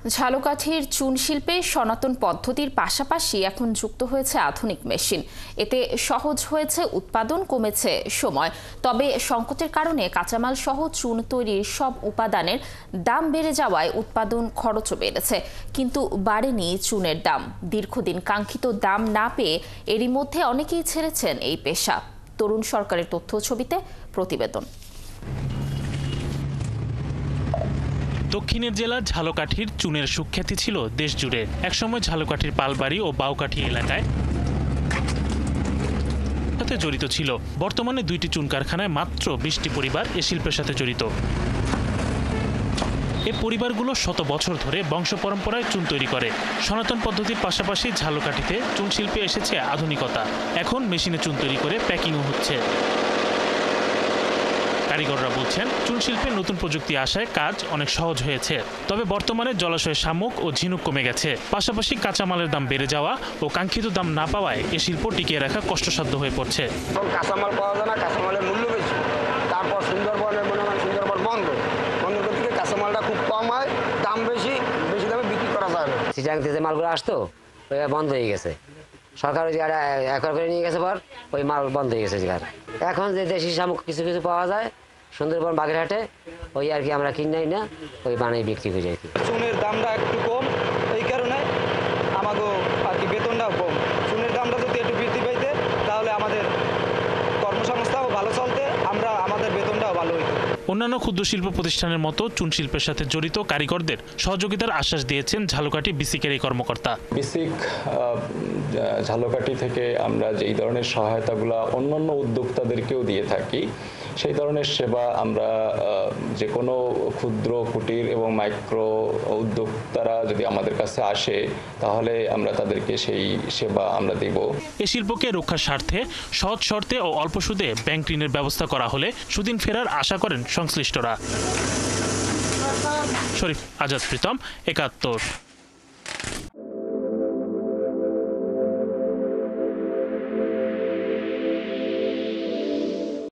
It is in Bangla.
ঝালকাঠির চুন শিল্পে সনাতন পদ্ধতির পাশাপাশি এখন যুক্ত হয়েছে আধুনিক মেশিন। এতে সহজ হয়েছে উৎপাদন, কমেছে সময়। তবে সংকটের কারণে কাঁচামাল সহ চুন তৈরির সব উপাদানের দাম বেড়ে যাওয়ায় উৎপাদন খরচও বেড়েছে, কিন্তু বাড়েনি চুনের দাম। দীর্ঘদিন কাঙ্ক্ষিত দাম না পেয়ে এরই মধ্যে অনেকেই ছেড়েছেন এই পেশা। তরুণ সরকারের তথ্য ছবিতে প্রতিবেদন। দক্ষিণের জেলা ঝালকাঠির চুনের সুখ্যাতি ছিল দেশ জুড়ে। একসময় ঝালকাঠির পালবাড়ি ও বাউকাঠি এলাকায় সাথে জড়িত ছিল। বর্তমানে 2টি চুন কারখানায় মাত্র 20টি পরিবার এ শিল্পের সাথে জড়িত। এই পরিবারগুলো শত বছর ধরে বংশ পরম্পরায় চুন তৈরি করে। সনাতন পদ্ধতির পাশাপাশি ঝালকাঠিতে চুন শিল্পে এসেছে আধুনিকতা। এখন মেশিনে চুন তৈরি করে প্যাকিংও হচ্ছে। কারিগররা বলছেন, চুন শিল্পে নতুন প্রযুক্তি আসায় কাজ অনেক সহজ হয়েছে। তবে বর্তমানে জলাশয়ে শামুক ও ঝিনুক কমে গেছে। পাশাপাশি কাঁচামালের দাম বেড়ে যাওয়া ও কাঙ্ক্ষিত দাম না পাওয়ায় এ শিল্প টিকিয়ে রাখা কষ্টসাধ্য হয়ে পড়ছে। কাঁচামাল পাওয়া যায় না, কাঁচামালের মূল্য বেশি। তারপর সুন্দরবনের সুন্দরবন বন্ধ থেকে কাঁচামালটা খুব কম হয়, দাম বেশি দামে বিক্রি করা যায় না। চিটাং থেকে যে মালগুলো আসতো ওই বন্ধ হয়ে গেছে। সরকার ওই জায়গাটা একর করে নিয়ে গেছে, পর ওই মাল বন্ধ হয়ে গেছে। এখন যে দেশি শামুক কিছু কিছু পাওয়া যায় সুন্দরবন বাগেরহাটে, ওই আর কি আমরা কিনাই না, ওই বানিয়ে বিক্রি করে যাই। চুনের দামটা একটু কম, এই কারণে আমাকে আর কি বেতনটাও কম। চুনের দামটা যদি একটু বৃদ্ধি পাইতে তাহলে আমাদের কর্মসংস্থাও ভালো চলতে, আমাদের বেতনটাও ভালো হইতো। অন্যান্য ক্ষুদ্র শিল্প প্রতিষ্ঠানের মতো চুন শিল্পের সাথে জড়িত কারিগরদের সহযোগিতার আশ্বাস দিয়েছেন ঝালকাঠি বিসিকের এই কর্মকর্তা। বিসিক ঝালকাঠি থেকে আমরা যেই ধরনের সহায়তাগুলো অন্যান্য উদ্যোক্তাদেরকেও দিয়ে থাকি, সেই ধরনের সেবা আমরা যে কোনো ক্ষুদ্র, কুটির এবং মাইক্রো উদ্যোক্তারা যদি আমাদের কাছে আসে তাহলে আমরা তাদেরকে সেই সেবা আমরা দেব। এই শিল্পকে রক্ষার স্বার্থে সহজ শর্তে ও অল্প সুদে ব্যাংক ঋণের ব্যবস্থা করা হলে সুদিন ফেরার আশা করেন সংশ্লিষ্টরা। শরীফ আজাদ প্রীতম, ৭১।